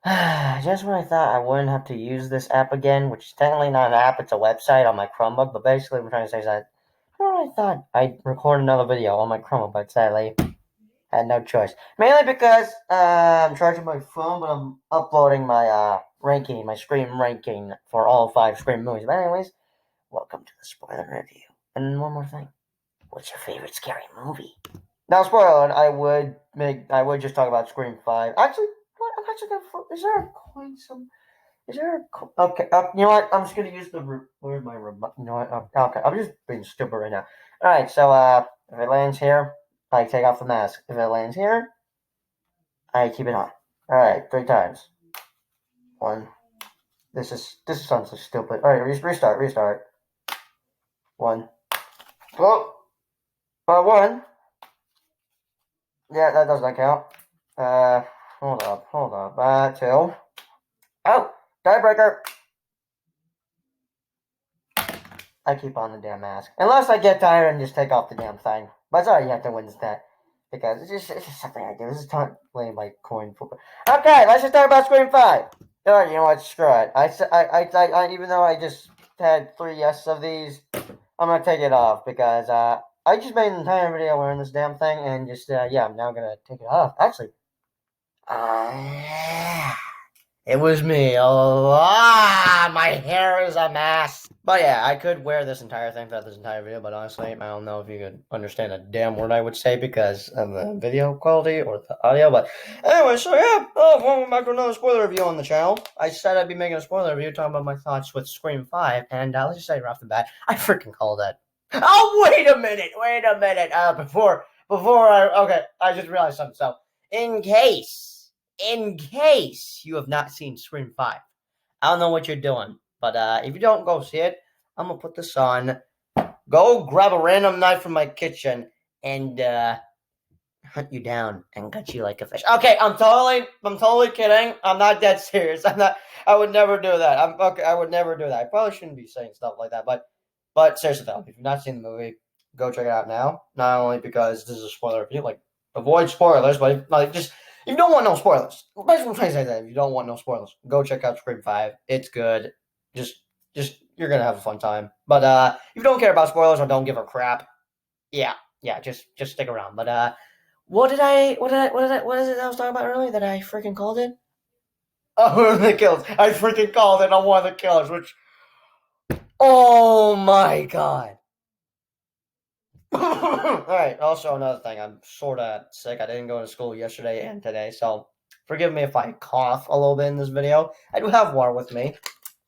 Just when I thought I wouldn't have to use this app again, which is technically not an app, it's a website on my Chromebook, but basically what I'm trying to say is that I thought I'd record another video on my Chromebook, but sadly, had no choice. Mainly because I'm charging my phone, but I'm uploading my ranking, my Scream ranking for all 5 Scream movies. But anyways, welcome to the spoiler review. And one more thing. What's your favorite scary movie? Now, spoiler, I would just talk about Scream 5. Actually, what? I'm actually gonna, is there a coin some, is there a, okay, you know what, I'm just gonna use where's my remote, you know what, okay, I'm just being stupid right now. Alright, so, if it lands here, I take off the mask. If it lands here, I keep it on. Alright, 3 times. 1. This sounds so stupid. Alright, restart. 1. Oh, 1. Yeah, that does not count. Hold up. 2. Oh, tiebreaker. I keep on the damn mask. Unless I get tired and just take off the damn thing. But sorry, you have to win that. Because it's just something I do. This is totally like coin flipper. Okay, let's just talk about Scream 5. Alright, you know what? Screw it. Even though I just had 3 yes of these, I'm gonna take it off because, I just made an entire video wearing this damn thing and just, yeah, I'm now gonna take it off. Actually, it was me. Oh, my hair is a mess. But yeah, I could wear this entire thing throughout this entire video, but honestly, I don't know if you could understand a damn word I would say because of the video quality or the audio. But anyway, so yeah, welcome back to another spoiler review on the channel. I said I'd be making a spoiler review talking about my thoughts with Scream 5, and let's just say right off the bat, I freaking called it. Oh, wait a minute. Okay, I just realized something. So, in case you have not seen Scream 5, I don't know what you're doing, but if you don't go see it, I'm gonna put this on. Go grab a random knife from my kitchen and hunt you down and cut you like a fish. Okay, I'm totally kidding. I'm not dead serious. I would never do that. I would never do that. I probably shouldn't be saying stuff like that, but seriously though, if you've not seen the movie, go check it out now. Not only because this is a spoiler review, like avoid spoilers, but like just if you don't want no spoilers, basically I'm trying to say that if you don't want no spoilers, go check out Scream 5. It's good. Just you're gonna have a fun time. But if you don't care about spoilers or don't give a crap, yeah, just stick around. But what is it I was talking about earlier that I freaking called it? Oh, one of the kills. I freaking called it on one of the killers, which, oh my god. Alright, also another thing, I'm sorta sick. I didn't go to school yesterday and today, so forgive me if I cough a little bit in this video. I do have water with me,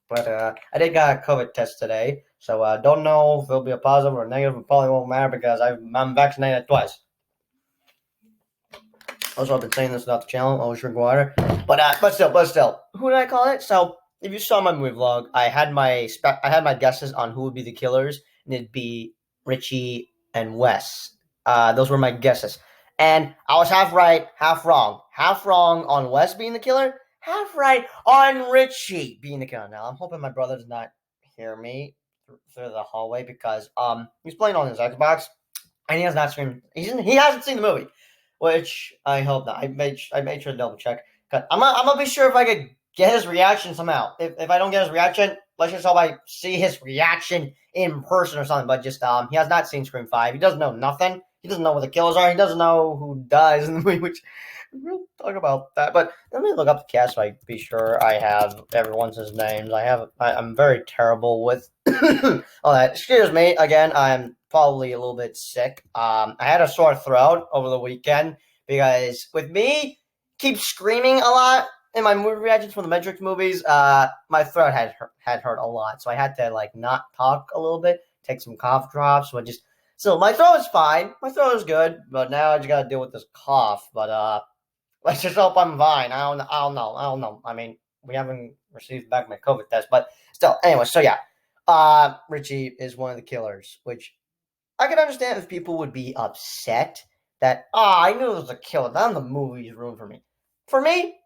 but I did get a COVID test today, so don't know if it'll be a positive or a negative. It probably won't matter because I'm vaccinated twice. Also, I've been saying this about the channel. Always drink water. But still, who did I call it? So, if you saw my movie vlog, I had my guesses on who would be the killers, and it'd be Richie and Wes. Those were my guesses, and I was half right, half wrong. Half wrong on Wes being the killer, half right on Richie being the killer. Now, I'm hoping my brother does not hear me through the hallway because he's playing on his Xbox and he has not seen. He hasn't seen the movie. Which I hope not. I made sure to double check. Cause I'm gonna be sure if I could get his reaction somehow. If I don't get his reaction, let's just hope I see his reaction in person or something. But just he has not seen Scream 5. He doesn't know nothing. He doesn't know what the killers are. He doesn't know who dies in the movie. Which we'll talk about that. But let me look up the cast so I be sure I have everyone's names. I'm very terrible with all that. Excuse me again. I'm probably a little bit sick. I had a sore throat over the weekend because with me keep screaming a lot in my movie reactions from the Matrix movies. My throat had hurt a lot, so I had to like not talk a little bit, take some cough drops. So my throat is fine. My throat is good, but now I just gotta deal with this cough. But let's just hope I'm fine. I don't know. I mean, we haven't received back my COVID test, but still. Anyway, so yeah. Richie is one of the killers, which I could understand if people would be upset that, I knew it was a killer. None of the movies ruined for me. For me,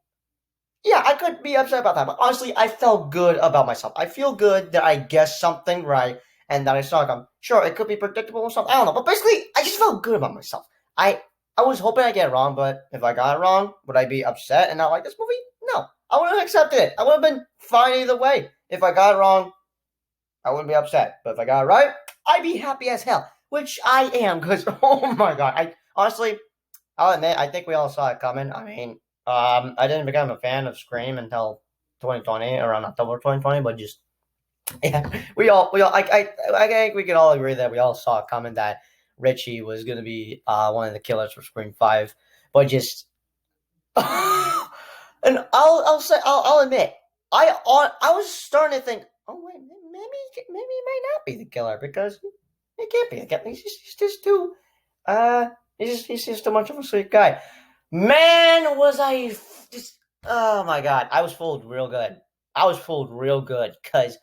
yeah, I could be upset about that. But honestly, I felt good about myself. I feel good that I guessed something right and that I saw it. Sure, it could be predictable or something. I don't know. But basically, I just felt good about myself. I was hoping I get it wrong, but if I got it wrong, would I be upset and not like this movie? No. I would have accepted it. I would have been fine either way. If I got it wrong, I wouldn't be upset. But if I got it right, I'd be happy as hell. Which I am, because oh my god, I honestly, I'll admit, I think we all saw it coming. I mean, I didn't become a fan of Scream until 2020, around October 2020, but just yeah, I think we can all agree that we all saw it coming that Richie was going to be one of the killers for Scream 5, but just and I'll admit I was starting to think, oh wait, maybe he might not be the killer because he can't be the killer. He's just too he's just too much of a sweet guy. Man, was I just oh my god, I was fooled real good. I was fooled real good because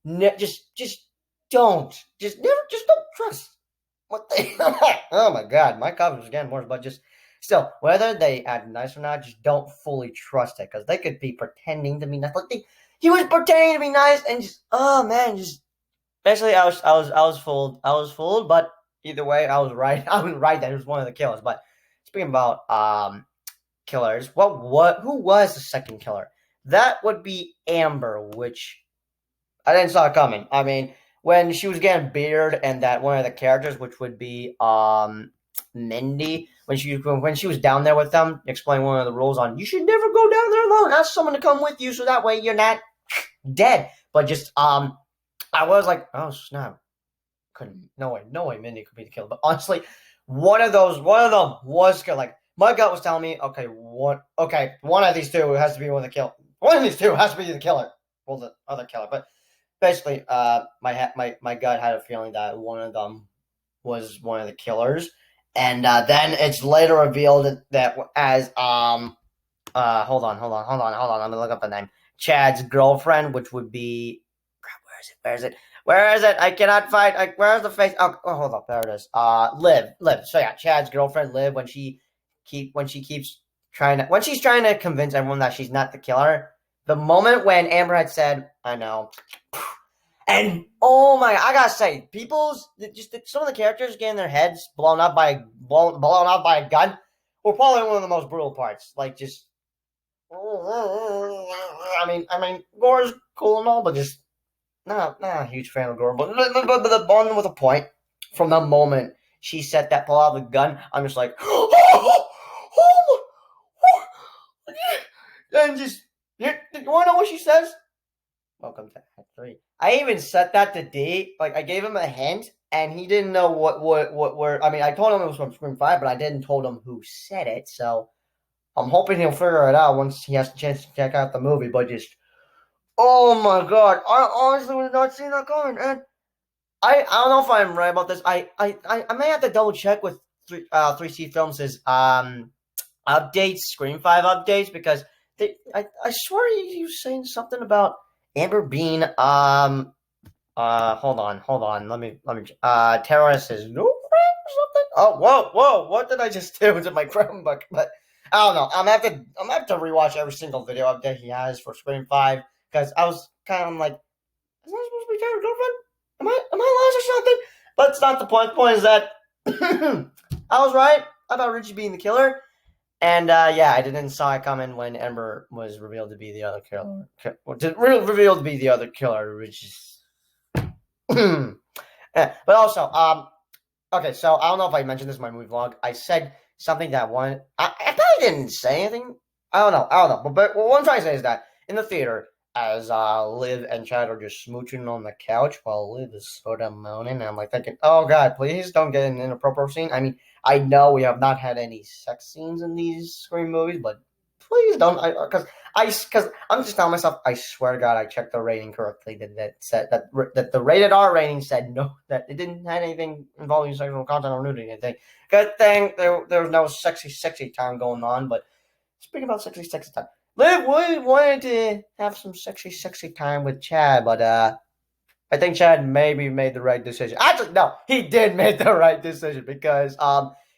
just don't don't trust what they. Oh my god, my confidence was getting worse, but just still, whether they act nice or not, just don't fully trust it because they could be pretending to be nice. Like he was pretending to be nice, and just oh man, just basically I was fooled. I was fooled, but either way, I was right. I was right that he was one of the killers. But speaking about killers, who was the second killer? That would be Amber, which I didn't saw it coming. I mean, when she was getting beard and that one of the characters, which would be Mindy, when she was down there with them, explaining one of the rules on you should never go down there alone. Ask someone to come with you so that way you're not dead. But just I was like, oh snap. Couldn't no way Mindy could be the killer. But honestly, one of them was like my gut was telling me, one of these two has to be one of the kill. One of these two has to be the killer. Well, the other killer. But basically, my gut had a feeling that one of them was one of the killers, and then it's later revealed that as hold on, let me look up the name. Chad's girlfriend, which would be, crap, where is it? I cannot find. Where's the face? Oh, hold up, there it is. Liv. So yeah, Chad's girlfriend, Liv, when she's trying to convince everyone that she's not the killer. The moment when Amber had said, "I know," and oh my, I gotta say, some of the characters getting their heads blown up by a gun were probably one of the most brutal parts. Like just, I mean, gore's cool and all, but just not a huge fan of gore. But the one with a point from the moment she said that pull out the gun, I'm just like, and just you want to know what she says? Welcome to Act 3. I even set that to D. Like, I gave him a hint, and he didn't know what word. I mean, I told him it was from Scream 5, but I didn't told him who said it, so I'm hoping he'll figure it out once he has a chance to check out the movie, but just, oh my god, I honestly was not seeing that coming, and I don't know if I'm right about this. I may have to double check with 3C Films' updates, Scream 5 updates, because I swear he was saying something about Amber being hold on, let me terrorist is no friend or something. Oh whoa, what did I just do to my Chromebook? But I don't know. I'm gonna have to rewatch every single video update he has for Scream 5 because I was kind of like, is that supposed to be Taylor's girlfriend? Am I lost or something? But it's not the point. The point is that I was right about Richie being the killer. And yeah, I didn't saw it coming when Ember was revealed to be the other killer. Revealed to be the other killer, which is. But also, okay, so I don't know if I mentioned this in my movie vlog. I said something that one. I probably didn't say anything. I don't know. But what I'm trying to say is that in the theater, as Liv and Chad are just smooching on the couch while Liv is sort of moaning, and I'm like thinking, oh god, please don't get an inappropriate scene. I mean, I know we have not had any sex scenes in these Scream movies, but please don't. Because I'm just telling myself, I swear to God, I checked the rating correctly. That said that the rated R rating said no, that it didn't have anything involving sexual content or nudity. Anything. Good thing there was no sexy time going on. But speaking about sexy time, Liv wanted to have some sexy time with Chad, but I think Chad maybe made the right decision. Actually, no, he did make the right decision because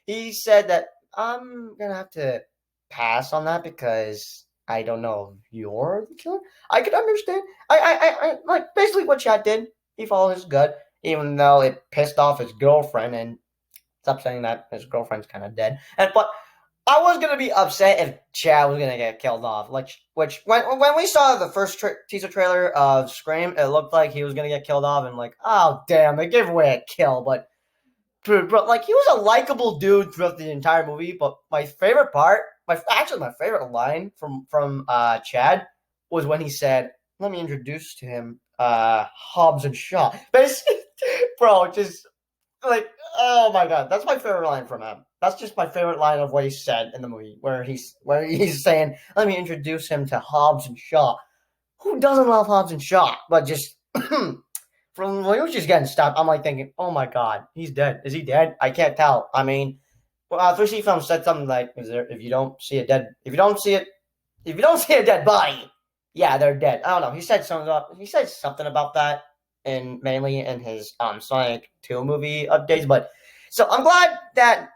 he said that I'm gonna have to pass on that because I don't know if you're the killer. I could understand. I like basically what Chad did. He followed his gut, even though it pissed off his girlfriend, and it's upsetting that his girlfriend's kind of dead. But I was gonna be upset if Chad was gonna get killed off. Like, which when we saw the first teaser trailer of Scream, it looked like he was gonna get killed off, and like, oh damn, they gave away a kill. But like, he was a likable dude throughout the entire movie. But my favorite part, my favorite line from Chad was when he said, "Let me introduce to him Hobbs and Shaw." Basically, bro, just like, oh my god, that's my favorite line from him. That's just my favorite line of what he said in the movie, where he's saying, "Let me introduce him to Hobbs and Shaw." Who doesn't love Hobbs and Shaw? But just from when he was just getting stopped, I'm like thinking, "Oh my god, he's dead. Is he dead? I can't tell." I mean, 3C Films said something like, if you don't see a dead body, yeah, they're dead." I don't know. He said something about that, and mainly in his Sonic 2 movie updates. But so I'm glad that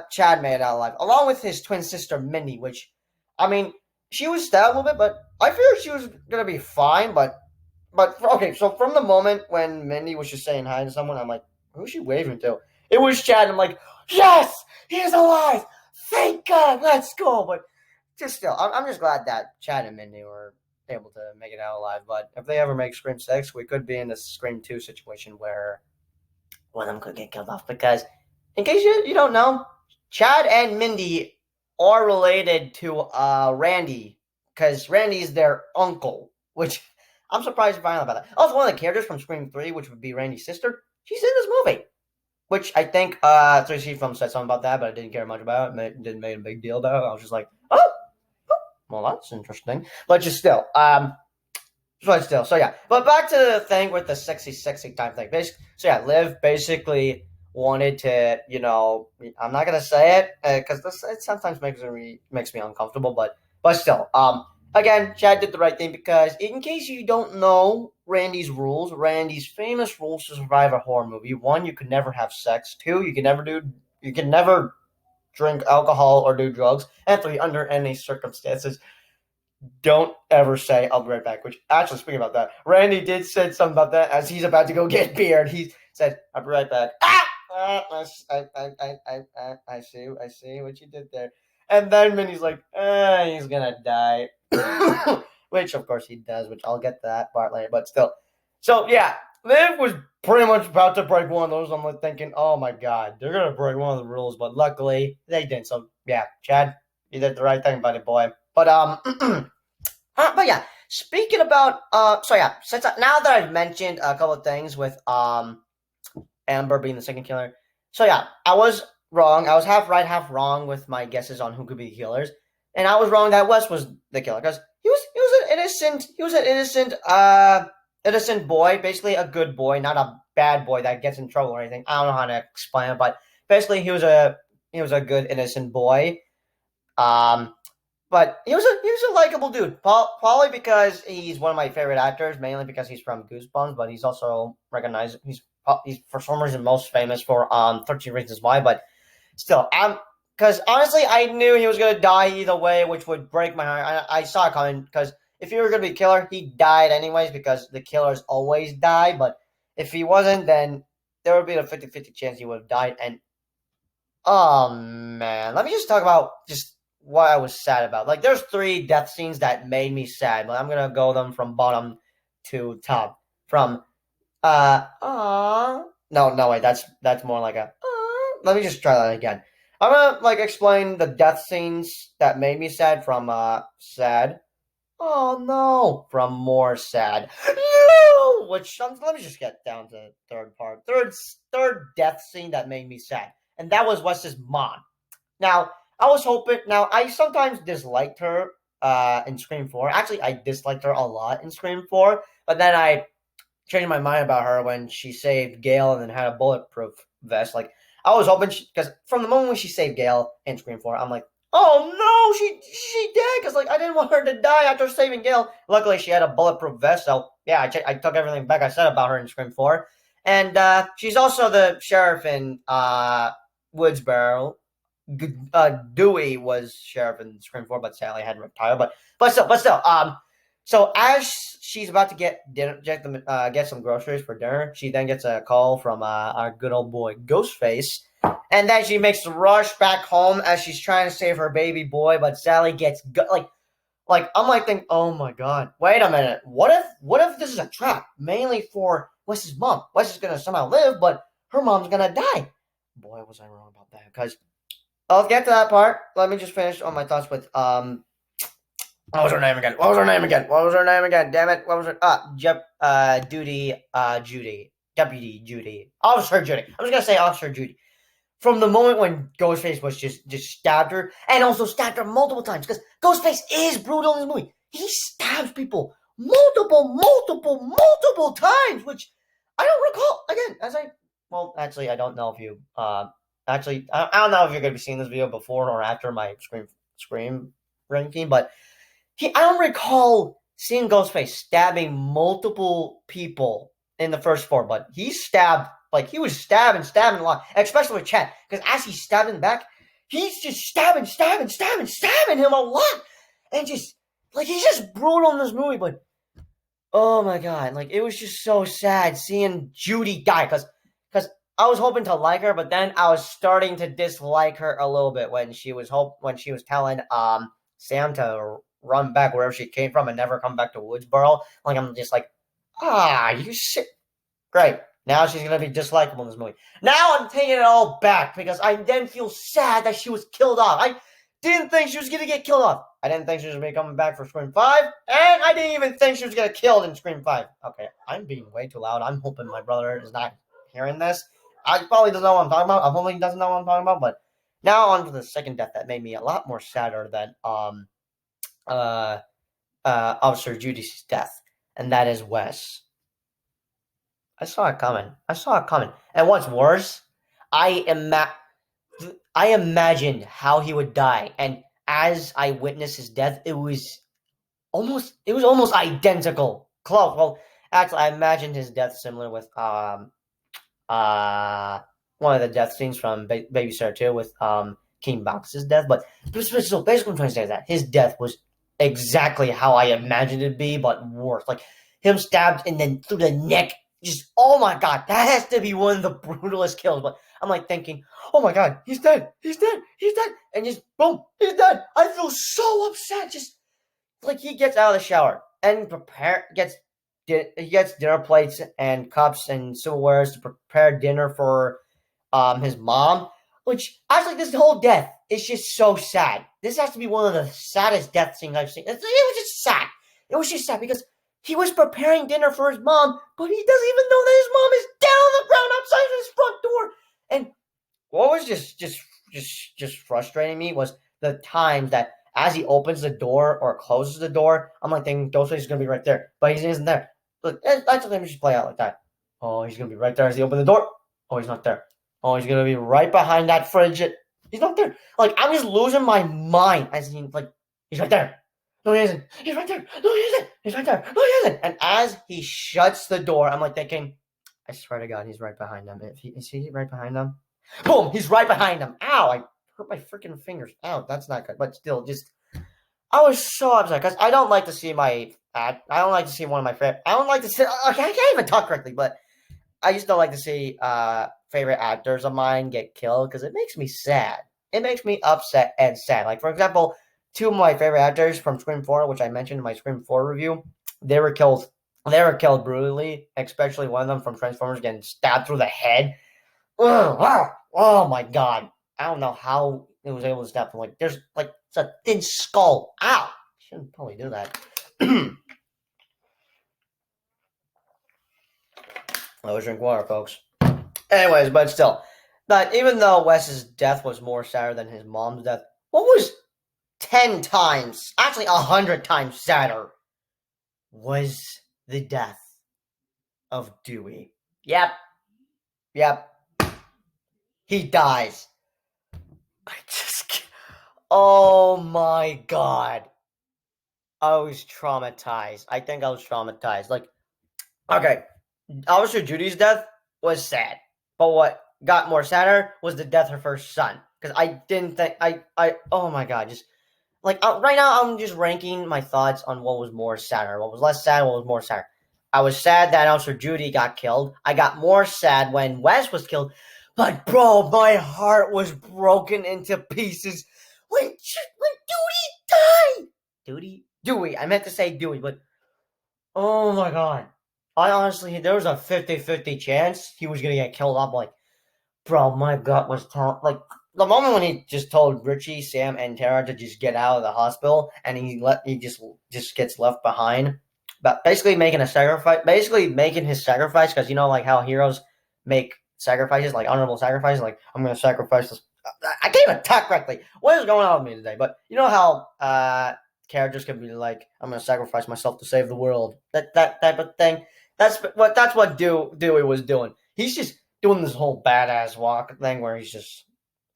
Chad made it out alive, along with his twin sister Mindy, which, I mean, she was stabbed a little bit, but I figured she was gonna be fine. But okay, so from the moment when Mindy was just saying hi to someone, I'm like, who's she waving to? It was Chad. I'm like, yes, he's alive. Thank God. Let's go. But just still, I'm just glad that Chad and Mindy were able to make it out alive. But if they ever make Scream 6, we could be in this Scream 2 situation where one of them could get killed off. Because, in case you don't know, Chad and Mindy are related to Randy, because Randy's their uncle, which I'm surprised to find out about that. Also, one of the characters from Scream 3, which would be Randy's sister, she's in this movie. Which I think 3C Film said something about that, but I didn't care much about it. Didn't make a big deal about it. I was just like, oh, well, that's interesting. But just still, so yeah. But back to the thing with the sexy time thing. So yeah, Liv basically wanted to, I'm not gonna say it because it sometimes makes me uncomfortable, but still, again, Chad did the right thing, because in case you don't know Randy's famous rules to survive a horror movie: 1, you could never have sex; 2, you can never drink alcohol or do drugs; and 3, under any circumstances, don't ever say "I'll be right back." Which, actually, speaking about that, Randy did say something about that as he's about to go get beer, and he said, "I'll be right back." I see what you did there. And then Minnie's like, he's gonna die. Which, of course, he does, which I'll get to that part later, but still. So, yeah, Liv was pretty much about to break one of those. I'm like thinking, oh my god, they're gonna break one of the rules, but luckily, they didn't. So, yeah, Chad, you did the right thing, buddy boy. But, but yeah, speaking about, so yeah, now that I've mentioned a couple of things with, Amber being the second killer. So yeah, I was wrong. I was half right, half wrong with my guesses on who could be the killers, and I was wrong that Wes was the killer, because he was an innocent boy, basically a good boy, not a bad boy that gets in trouble or anything. I don't know how to explain it, but basically he was a good innocent boy. But he was a likable dude, probably because he's one of my favorite actors, mainly because he's from Goosebumps, but he's also recognized. He's for some reason most famous for 13 Reasons Why, but still, because honestly, I knew he was gonna die either way, which would break my heart. I saw it coming, because if he were gonna be a killer, he died anyways, because the killers always die. But if he wasn't, then there would be a 50-50 chance he would have died. And oh man, let me just talk about just what I was sad about. Like, there's 3 death scenes that made me sad, but I'm gonna go them from bottom to top. From no, wait, that's more like a, let me just try that again. I'm gonna, explain the death scenes that made me sad, from, sad. Oh, no. From more sad. No! Which, let me just get down to the third part. Third death scene that made me sad. And that was Wes's mom. Now, I sometimes disliked her, in Scream 4. Actually, I disliked her a lot in Scream 4. But then I changed my mind about her when she saved Gail and then had a bulletproof vest. Like, I was hoping, because from the moment when she saved Gail in Scream 4, I'm like, oh no, she dead, because I didn't want her to die after saving Gail. Luckily, she had a bulletproof vest, so yeah, I took everything back I said about her in Scream 4. And she's also the sheriff in Woodsboro. Dewey was sheriff in Scream 4, but sadly had to retire. But still, so as she's about to get dinner, get some groceries for dinner. She then gets a call from our good old boy Ghostface, and then she makes the rush back home as she's trying to save her baby boy. But Sally gets like I'm like thinking, oh my god, wait a minute, what if this is a trap, mainly for Wes's mom? Wes is gonna somehow live, but her mom's gonna die. Boy, was I wrong about that. Because I'll get to that part. Let me just finish on my thoughts with what was her name again? What was her name again? What was her name again? Damn it! What was her? Deputy Judy, Officer Judy. I was gonna say Officer Judy. From the moment when Ghostface was just stabbed her, and also stabbed her multiple times, because Ghostface is brutal in this movie. He stabs people multiple times, which I don't recall. Again, actually, I don't know if you actually I don't know if you're gonna be seeing this video before or after my Scream ranking, but I don't recall seeing Ghostface stabbing multiple people in the first four, but he stabbed, like, he was stabbing a lot, especially with Chad, because as he's stabbing back, he's just stabbing him a lot, and just, like, he's just brutal in this movie, but, oh my god, like, it was just so sad seeing Judy die, because I was hoping to like her, but then I was starting to dislike her a little bit when she was telling Sam to run back wherever she came from and never come back to Woodsboro. Like, I'm just like, you shit. Great. Now she's going to be dislikable in this movie. Now I'm taking it all back because I then feel sad that she was killed off. I didn't think she was going to get killed off. I didn't think she was going to be coming back for Scream 5. And I didn't even think she was going to get killed in Scream 5. Okay, I'm being way too loud. I'm hoping my brother is not hearing this. I probably doesn't know what I'm talking about. I'm hoping he doesn't know what I'm talking about. But now on to the second death that made me a lot more sadder than Officer Judy's death, and that is Wes. I saw it coming. And what's worse, I imagined how he would die, and as I witnessed his death, it was almost identical. Close. Well, actually, I imagined his death similar with one of the death scenes from Babysitter 2 with King Box's death. But so basically, what I'm trying to say is that his death was exactly how I imagined it to be, but worse. Like, him stabbed and then through the neck. Just, oh my god, that has to be one of the brutalest kills. But I'm like thinking, oh my god, he's dead. And just, boom, he's dead. I feel so upset. Just, like, he gets out of the shower and he gets dinner plates and cups and silverwares to prepare dinner for his mom. Which, actually, this whole death is just so sad. This has to be one of the saddest death scenes I've seen. It was just sad. It was just sad because he was preparing dinner for his mom, but he doesn't even know that his mom is down on the ground outside of his front door. And what was just frustrating me was the times that as he opens the door or closes the door, I'm like thinking Ghostface is gonna be right there, but he isn't there. Look, that's let me just play out like that. Oh, he's gonna be right there as he opens the door. Oh, he's not there. Oh, he's gonna be right behind that fridge. He's not there. Like, I'm just losing my mind as he's right there. No, he isn't. He's right there. No, he isn't. He's right there. No, he isn't. And as he shuts the door, I'm like thinking, I swear to God, he's right behind him. Is he right behind him? Boom! He's right behind him. Ow! I hurt my freaking fingers. Ow, that's not good. But still, I was so upset because I don't like to see one of my favorite. I don't like to see. I can't even talk correctly, but I just don't like to see favorite actors of mine get killed because it makes me sad. It makes me upset and sad. Like, for example, two of my favorite actors from Scream 4, which I mentioned in my Scream 4 review, they were killed brutally, especially one of them from Transformers getting stabbed through the head. Oh my god. I don't know how it was able to stab him. Like, there's, like, it's a thin skull. Ow! Shouldn't probably do that. I was drinking water, folks. Anyways, but still. But even though Wes's death was more sadder than his mom's death, what was 10 times, actually 100 times sadder, was the death of Dewey. Yep. He dies. Oh my god. I was traumatized. I think I was traumatized. Like, okay, Officer Judy's death was sad. But what got more sadder was the death of her son. Because I didn't think, oh my god, like right now I'm just ranking my thoughts on what was more sadder, what was less sad, what was more sad. I was sad that Officer Judy got killed. I got more sad when Wes was killed. But bro, my heart was broken into pieces when Dewey died. Dewey. I meant to say Dewey, but oh my god. I honestly, there was a 50-50 chance he was gonna get killed off. Like, bro, my gut was like the moment when he just told Richie, Sam, and Tara to just get out of the hospital, and he just gets left behind, but basically making his sacrifice, because you know like how heroes make sacrifices, like honorable sacrifices, like I'm gonna sacrifice this. I can't even talk correctly. What is going on with me today? But you know how characters can be like, I'm gonna sacrifice myself to save the world. That type of thing. That's what Dewey was doing. He's just doing this whole badass walk thing where he's just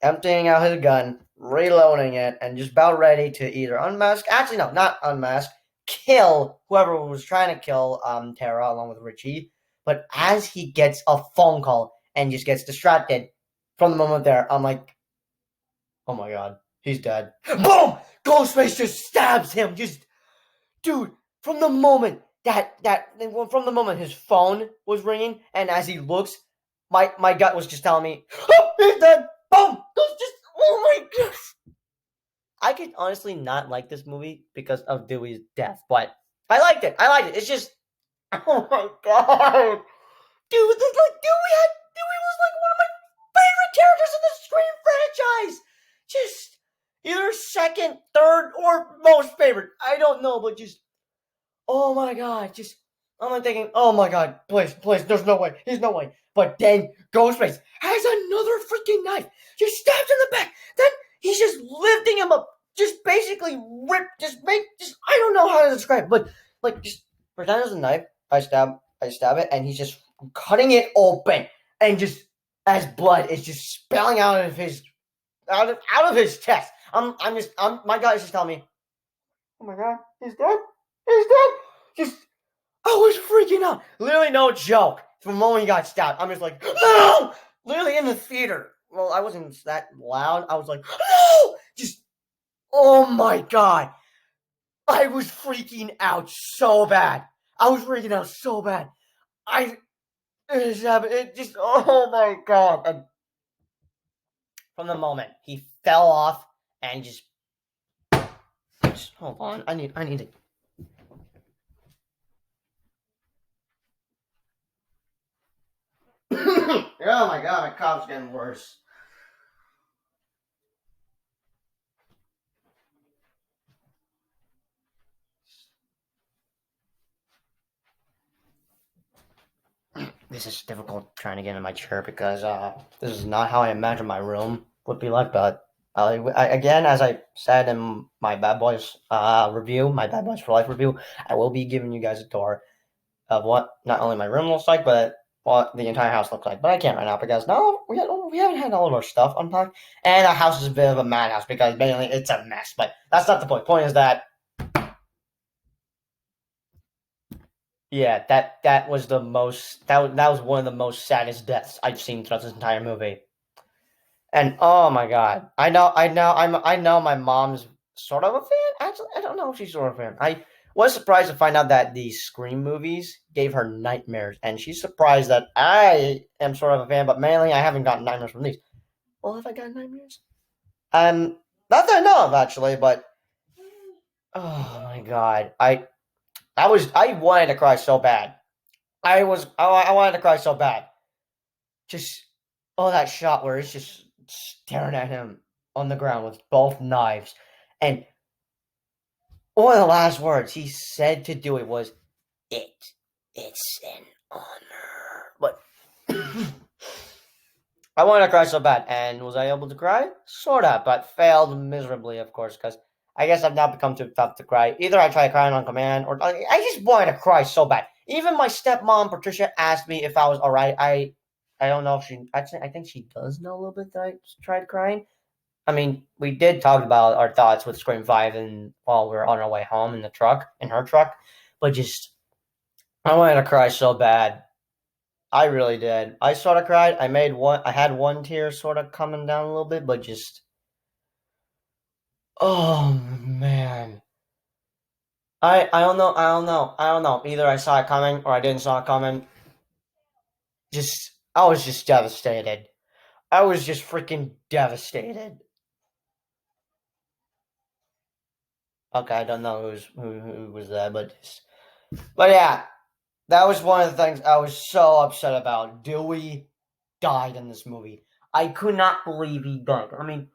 emptying out his gun, reloading it, and just about ready to either unmask. Actually, no, not unmask. Kill whoever was trying to kill Tara along with Richie. But as he gets a phone call and just gets distracted from the moment there, I'm like, oh my god, he's dead. Boom! Ghostface just stabs him. Just dude, from the moment from the moment his phone was ringing, and as he looks, my gut was just telling me, oh, he's dead. Boom! Just oh my god. I could honestly not like this movie because of Dewey's death, but I liked it. It's just oh my god, dude! Dewey was like one of my favorite characters in the Scream franchise. Just either second, third, or most favorite. I don't know, but just oh my god, just I'm like thinking, oh my god, please, there's no way, there's no way. But then Ghostface has another freaking knife, just stabs in the back. Then he's just lifting him up, just basically I don't know how to describe it, but like just pretend it's a knife. I stab it, and he's just cutting it open, and just as blood is just spilling out of his chest. My God is just telling me, oh my god, he's dead. He's dead. Just, I was freaking out. Literally, no joke. From the moment he got stabbed, I'm just like, no! Literally in the theater. Well, I wasn't that loud. I was like, no! Just, oh my god. I was freaking out so bad. It just, oh my god. And from the moment he fell off and just hold on. I need to. Oh my god, my cough's getting worse. This is difficult trying to get in my chair because this is not how I imagine my room would be like. But again, as I said in my Bad Boys review, my Bad Boys for Life review, I will be giving you guys a tour of what not only my room looks like, but what the entire house looks like. But I can't right now because no, we haven't had all of our stuff unpacked, and the house is a bit of a madhouse because mainly it's a mess. But that's not the point. Point is that yeah, that was the most that was one of the most saddest deaths I've seen throughout this entire movie. And oh my god, I know my mom's sort of a fan. Actually, I don't know if she's sort of a fan. I was surprised to find out that the Scream movies gave her nightmares, and she's surprised that I am sort of a fan. But mainly, I haven't gotten nightmares from these. Well, have I gotten nightmares? Not that I know of actually, but oh my god, I wanted to cry so bad. I wanted to cry so bad. Just that shot where it's just staring at him on the ground with both knives, and one of the last words he said to Dewey was, "It's an honor." But I wanted to cry so bad, and was I able to cry? Sorta, but failed miserably, of course, because I guess I've now become too tough to cry. Either I try crying on command, or I just wanted to cry so bad. Even my stepmom Patricia asked me if I was alright. I don't know if she actually. I think she does know a little bit that I tried crying. I mean, we did talk about our thoughts with Scream 5 and while we were on our way home in her truck, but just I wanted to cry so bad. I really did. I sort of cried. I had one tear sort of coming down a little bit, but just Oh man. I don't know. Either I saw it coming or I didn't saw it coming. I was just devastated. I was just freaking devastated. Okay, I don't know who was that, but yeah, that was one of the things I was so upset about. Dewey died in this movie. I could not believe he died. I mean,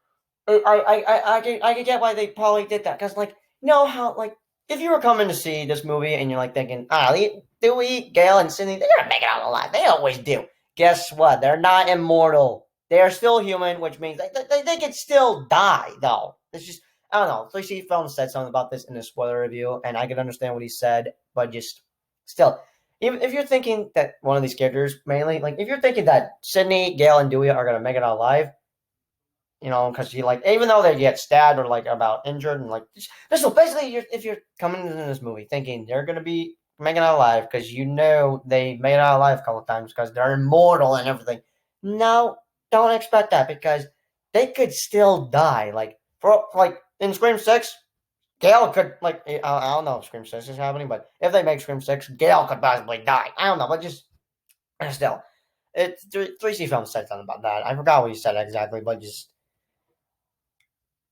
I can get why they probably did that because like how like if you were coming to see this movie and you're like thinking Dewey, Gale, and Cindy they're gonna make it out alive. They always do. Guess what? They're not immortal. They are still human, which means they could still die though. It's just I don't know. 3C Film said something about this in a spoiler review, and I could understand what he said, but just still. Even if you're thinking that one of these characters, mainly, like if you're thinking that Sydney, Gale, and Dewey are gonna make it out alive, because you like even though they get stabbed or like about injured and like so basically if you're coming into this movie thinking they're gonna be making it out alive because they made it out alive a couple of times because they're immortal and everything. No, don't expect that because they could still die. Like for like in Scream 6, Gale could like I don't know if Scream 6 is happening, but if they make Scream 6, Gale could possibly die. I don't know, but just still, it's 3C Film said something about that. I forgot what he said exactly, but just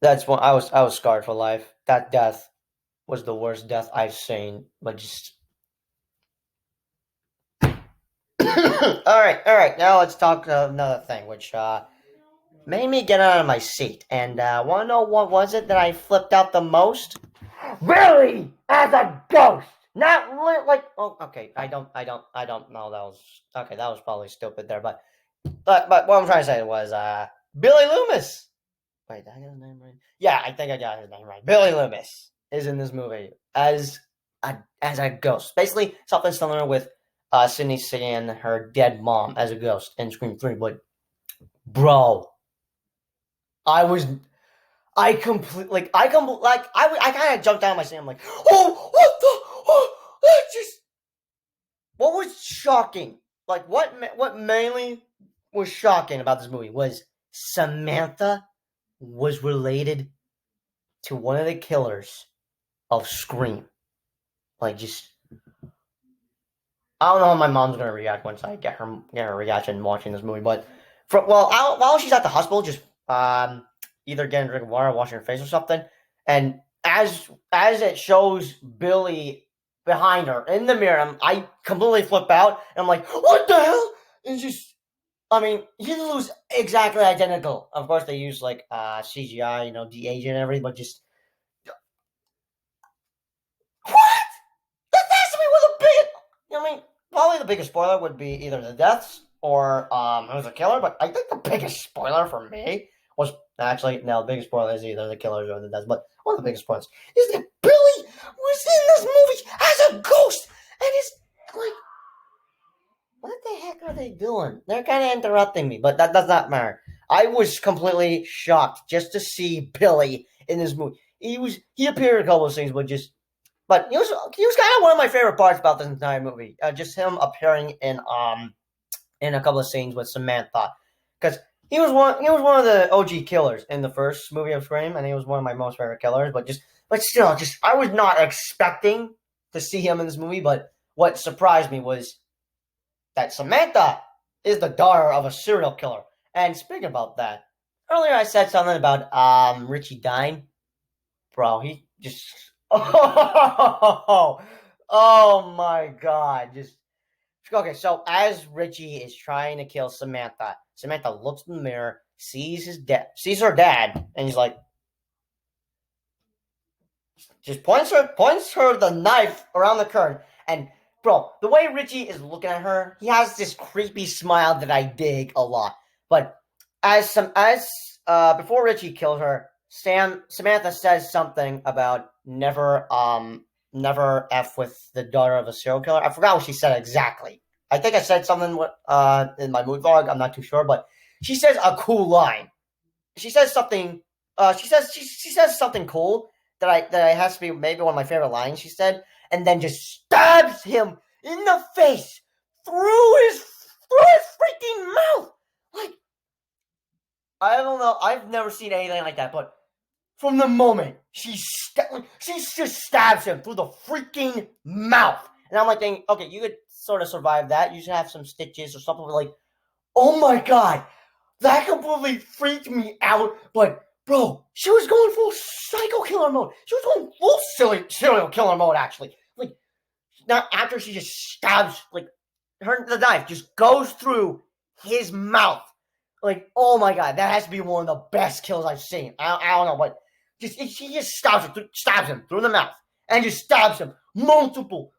that's when I was scarred for life. That death was the worst death I've seen. But just all right. Now let's talk another thing, which made me get out of my seat. And want to know what was it that I flipped out the most? Really, as a ghost, not like. Oh, okay. I don't know. That was okay. That was probably stupid there, but what I'm trying to say was Billy Loomis. Wait, did I get his name right? Yeah, I think I got his name right. Billy Loomis is in this movie as a ghost. Basically, something similar with Sydney seeing her dead mom as a ghost in Scream 3. But bro, I was I complete like I kind of jumped out of my seat. I'm like, oh, what the? Oh, just what was shocking? Like what mainly was shocking about this movie was Samantha was related to one of the killers of Scream. Like, just I don't know how my mom's gonna react once I get her reaction watching this movie. But while she's at the hospital, just either getting a drink of water, washing her face or something, and as it shows Billy behind her in the mirror, I completely flip out and I'm like, what the hell? And just I mean, he looks exactly identical. Of course, they use like CGI, de-aging and everything, but just what? That has to be one of the biggest. I mean, probably the biggest spoiler would be either the deaths or who's the killer. But I think the biggest spoiler for me was actually no. The biggest spoiler is either the killers or the deaths. But one of the biggest spoilers is that Billy was in this movie as a ghost, and it's like, what the heck are they doing? They're kind of interrupting me, but that does not matter. I was completely shocked just to see Billy in this movie. He appeared in a couple of scenes, but he was kind of one of my favorite parts about this entire movie. Just him appearing in a couple of scenes with Samantha, because he was one of the OG killers in the first movie of Scream, and he was one of my most favorite killers. But still, just I was not expecting to see him in this movie. But what surprised me was that Samantha is the daughter of a serial killer. And speaking about that, earlier I said something about Richie dying. Bro, he just oh my god. Just okay, so as Richie is trying to kill Samantha, Samantha looks in the mirror, sees her dad, and he's like just points her the knife around the curtain. And bro, the way Richie is looking at her, he has this creepy smile that I dig a lot. But as before Richie kills her, Samantha says something about never f with the daughter of a serial killer. I forgot what she said exactly. I think I said something in my mood vlog. I'm not too sure, but she says a cool line. She says something. She says something cool that has to be maybe one of my favorite lines. She said, and then just stabs him in the face through his freaking mouth. Like I don't know. I've never seen anything like that, but from the moment she just stabs him through the freaking mouth. And I'm like thinking, okay, you could sort of survive that. You should have some stitches or something. Like, oh my god, that completely freaked me out. But bro, she was going full psycho killer mode. She was going full serial killer mode. Actually, like, not after she just stabs, like, the knife just goes through his mouth. Like, oh my god, that has to be one of the best kills I've seen. I don't know, but she just stabs him through the mouth and just stabs him multiple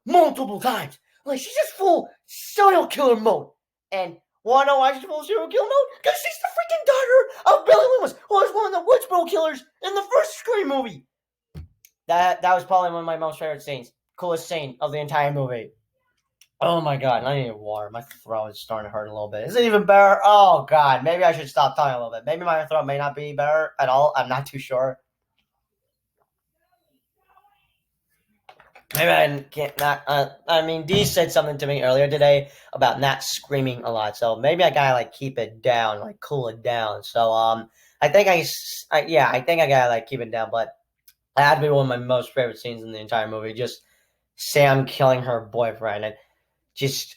times. Like, she's just full serial killer mode. And wanna know why she's full serial killer mode? Because she's the freaking daughter of Billy Loomis, who was one of the Woodsboro killers in the first Scream movie. That was probably one of my most favorite scenes, coolest scene of the entire movie. Oh my god, I need water. My throat is starting to hurt a little bit. Is it even better? Oh god, maybe I should stop talking a little bit. Maybe my throat may not be better at all. I'm not too sure. Maybe I can't not. I mean, Dee said something to me earlier today about not screaming a lot, so maybe I gotta like keep it down, like cool it down. So I think I think I gotta like keep it down. But that would be one of my most favorite scenes in the entire movie. Just Sam killing her boyfriend and just.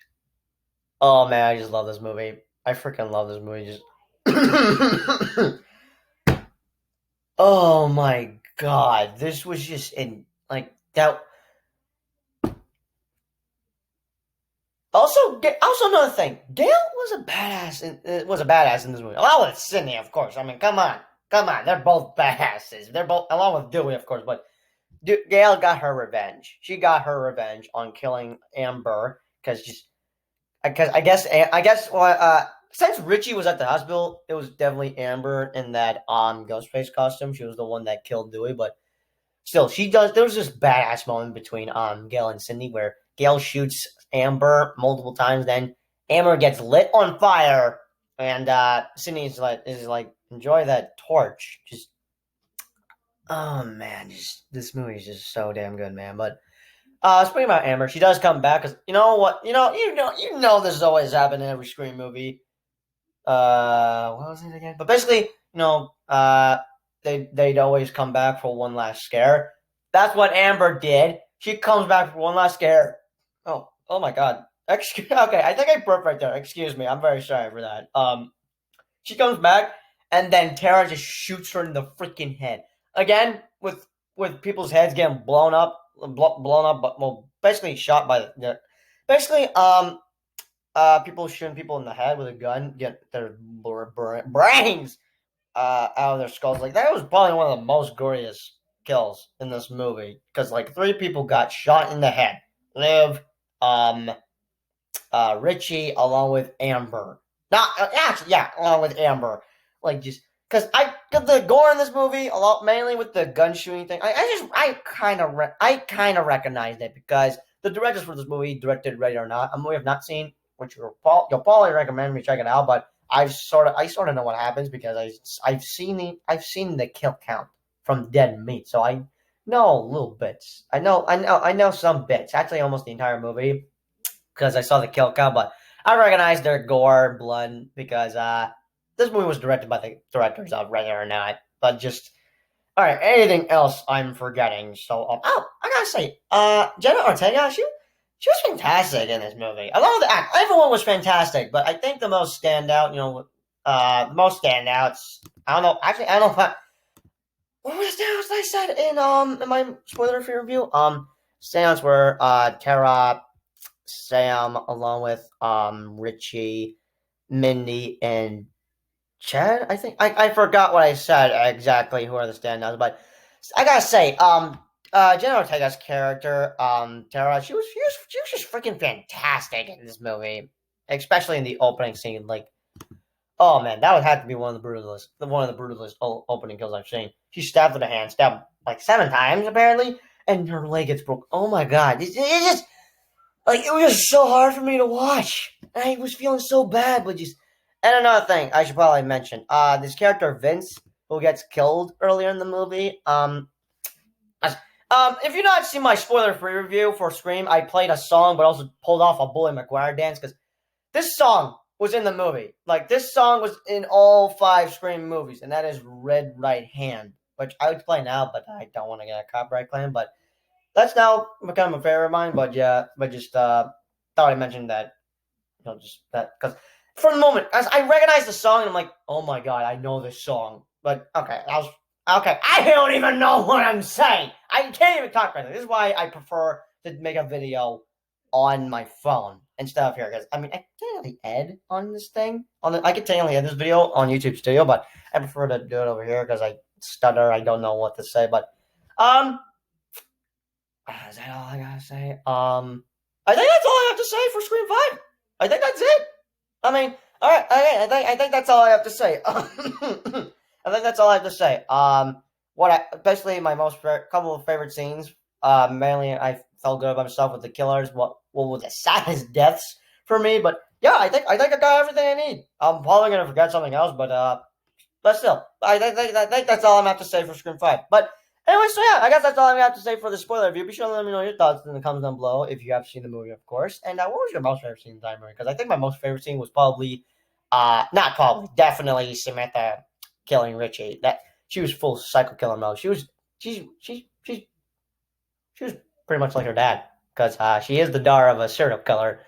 Oh man, I just love this movie. I freaking love this movie. Just oh my god, this was just in like that. Also, another thing, Gail was a badass. Was a badass in this movie. Along with Sydney, of course. I mean, come on, they're both badasses. They're both along with Dewey, of course. But Gail got her revenge. She got her revenge on killing Amber because I guess since Richie was at the hospital, it was definitely Amber in that Ghostface costume. She was the one that killed Dewey, but still, there was this badass moment between Gail and Cindy where Gail shoots Amber multiple times, then Amber gets lit on fire, and Cindy is like enjoy that torch. Just oh man, this movie is just so damn good, man. But speaking about Amber, she does come back because you know what? You know this has always happened in every Scream movie. What was it again? But basically, they'd always come back for one last scare. That's what Amber did. She comes back for one last scare. Oh my god. Okay, I think I burped right there. Excuse me. I'm very sorry for that. She comes back and then Tara just shoots her in the freaking head again with people's heads getting blown up, but well, basically shot by people shooting people in the head with a gun, get their brains out of their skulls. Like, that was probably one of the most goriest kills in this movie because like 3 people got shot in the head. Liv, Richie, along with Amber. Along with Amber. Like, just because the gore in this movie, mainly with the gun shooting thing, I kind of recognized it because the directors for this movie directed Ready or Not, a movie I've not seen, which you'll probably recommend me check it out. But I sort of know what happens because I've seen the kill count from Dead Meat, so I know little bits. I know some bits. Actually, almost the entire movie because I saw the kill count, but I recognize their gore and blood because this movie was directed by the directors of Ready or Not. But just all right, anything else I'm forgetting? So I gotta say, Jenna Ortega, she was fantastic in this movie. A lot of the act, everyone was fantastic, but I think the most standout, the most standouts. I don't know. Actually, I don't know if what was the standouts I said in my spoiler-free review. Standouts were Tara, Sam, along with Richie, Mindy, and Chad. I think I forgot what I said exactly. Who are the standouts? But I gotta say, Jenna Ortega's character, Tara, she was just freaking fantastic in this movie, especially in the opening scene. Like, oh man, that would have to be one of the brutalest opening kills I've seen. She stabbed with a hand, stabbed like 7 times apparently, and her leg gets broke. Oh my god, it just like it was just so hard for me to watch. I was feeling so bad, but just. And another thing I should probably mention, this character Vince, who gets killed earlier in the movie, if you've not seen my spoiler-free review for Scream, I played a song, but also pulled off a Bully McGuire dance, because this song was in the movie. Like, this song was in all 5 Scream movies, and that is Red Right Hand which I would play now, but I don't want to get a copyright claim. But that's now become a favorite of mine. But yeah, but just thought I mentioned that, just that because for the moment, as I recognize the song, and I'm like, oh my god, I know this song. But okay, I don't even know what I'm saying. I can't even talk right now. This is why I prefer to make a video on my phone instead of here. Because I mean, I technically ed on this thing. I could technically ed this video on YouTube Studio, but I prefer to do it over here because I stutter. I don't know what to say. But is that all I gotta say? I think that's all I have to say for Scream 5. I think that's it. I mean, all right. Okay, I think that's all I have to say. I think that's all I have to say. Basically my couple of favorite scenes. Mainly I felt good about myself with the killers. What were the saddest deaths for me? But yeah, I think I got everything I need. I'm probably gonna forget something else, but still, I think that's all I'm have to say for Scream 5. But anyway, so yeah, I guess that's all I have to say for the spoiler review. Be sure to let me know your thoughts in the comments down below if you have seen the movie, of course. And what was your most favorite scene in the movie? Because I think my most favorite scene was definitely Samantha killing Richie. That she was full psycho killer mode. She's pretty much like her dad because she is the daughter of a serial killer.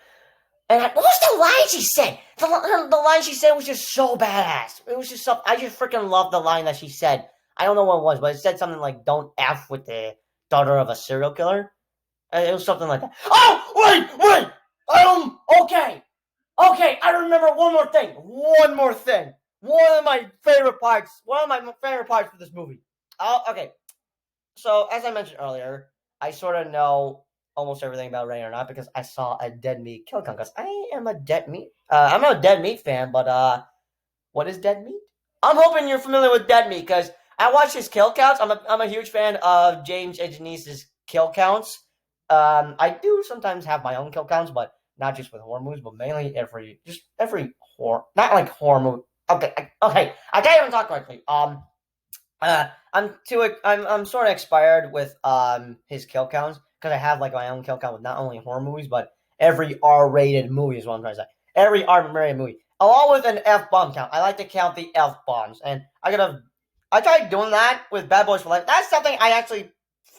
And what was the line she said? The line she said was just so badass. It was just so, I just freaking loved the line that she said. I don't know what it was, but it said something like, don't F with the daughter of a serial killer. It was something like that. Oh, wait! Okay, I remember one more thing. One of my favorite parts for this movie. Okay, so as I mentioned earlier, I sort of know almost everything about Rain or Not because I saw a Dead Meat kill count. Because I am a Dead Meat. I'm a Dead Meat fan, but what is Dead Meat? I'm hoping you're familiar with Dead Meat because I watch his kill counts. I'm a huge fan of James and Janice's kill counts. I do sometimes have my own kill counts, but not just with horror movies, but mainly every horror, not like horror movie. Okay, I can't even talk correctly. I'm sort of expired with his kill counts because I have like my own kill count with not only horror movies but every R-rated movie is what I'm trying to say. Every R-rated movie, along with an F-bomb count. I like to count the F-bombs, and I tried doing that with Bad Boys for Life. That's something I actually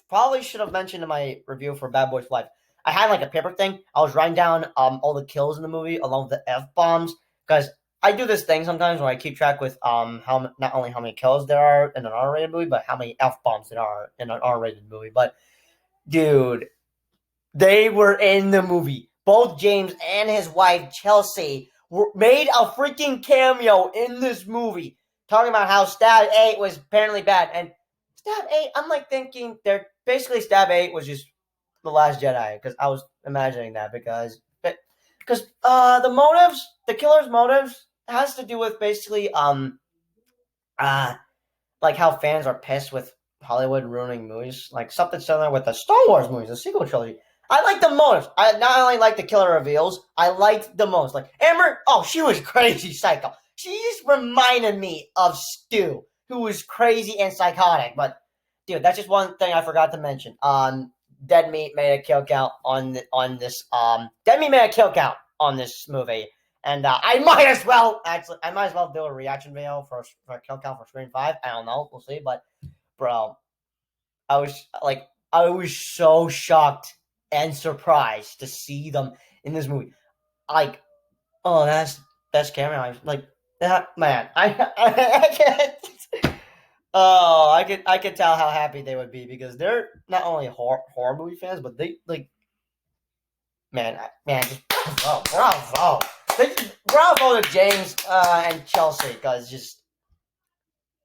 probably should have mentioned in my review for Bad Boys for Life. I had like a paper thing. I was writing down all the kills in the movie along with the F-bombs because I do this thing sometimes where I keep track with how not only how many kills there are in an R-rated movie, but how many F-bombs there are in an R-rated movie. But dude, they were in the movie. Both James and his wife Chelsea made a freaking cameo in this movie, talking about how Stab 8 was apparently bad. And Stab 8, I'm like thinking they're basically Stab 8 was just The Last Jedi because I was imagining that because the killer's motives has to do with basically like how fans are pissed with Hollywood ruining movies, like something similar with the Star Wars movies, the sequel trilogy. I like the motives. I not only like the killer reveals, I liked the most. Like Amber, she was crazy psycho. She just reminded me of Stu, who was crazy and psychotic. But dude, that's just one thing I forgot to mention. Dead Meat made a kill count on this. Dead Meat made a kill count on this movie. And I might as well do a reaction video for a kill count for Scream 5. I don't know, we'll see. But bro, I was so shocked and surprised to see them in this movie. Like, oh, that's Cameron. Like that man. I can't. Oh, I could tell how happy they would be because they're not only horror movie fans, but they like, man, just bravo. Bravo to James and Chelsea because just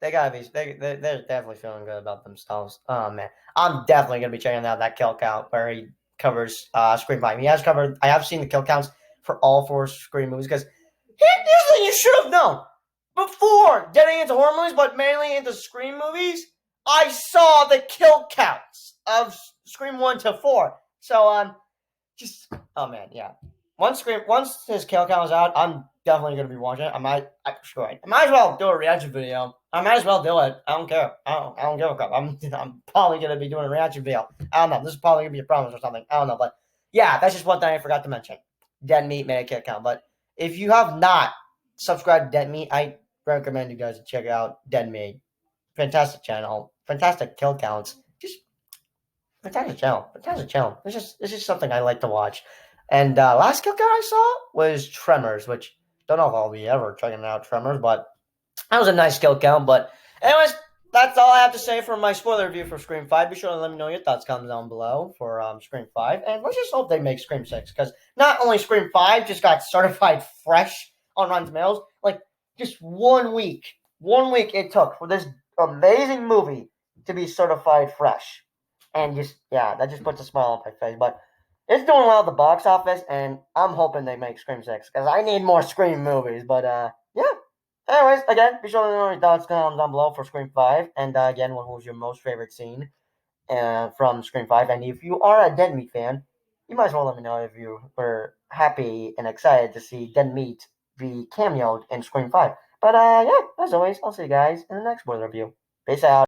they gotta be they're definitely feeling good about themselves. Oh man, I'm definitely gonna be checking out that kill count where he covers Scream 5. I have seen the kill counts for all 4 Scream movies because here's the thing you should have known before getting into horror movies, but mainly into Scream movies. I saw the kill counts of Scream 1 to 4. So oh man, yeah. Once his kill count is out, I'm definitely gonna be watching it. I might as well do a reaction video. I might as well do it. I don't care. I don't give a crap. I'm probably gonna be doing a reaction video. I don't know. This is probably gonna be a promise or something. I don't know, but yeah, that's just one thing I forgot to mention. Dead Meat made a kill count, but if you have not subscribed to Dead Meat, I recommend you guys to check out Dead Meat. fantastic channel, fantastic kill counts, just fantastic channel, fantastic channel. It's just something I like to watch. And last kill count I saw was Tremors, which don't know if I'll be ever checking out Tremors, but that was a nice kill count. But anyways, that's all I have to say for my spoiler review for Scream 5. Be sure to let me know your thoughts, comment down below for Scream 5. And let's just hope they make Scream 6. Because not only Scream 5 just got certified fresh on Rotten Tomatoes, like just 1 week. 1 week it took for this amazing movie to be certified fresh. And just, yeah, that just puts a smile on my face. But it's doing well at the box office, and I'm hoping they make Scream 6. Because I need more Scream movies. But, yeah. Anyways, again, be sure to know your thoughts down below for Scream 5. And again, what was your most favorite scene from Scream 5? And if you are a Dead Meat fan, you might as well let me know if you were happy and excited to see Dead Meat be cameoed in Scream 5. But yeah, as always, I'll see you guys in the next spoiler review. Peace out.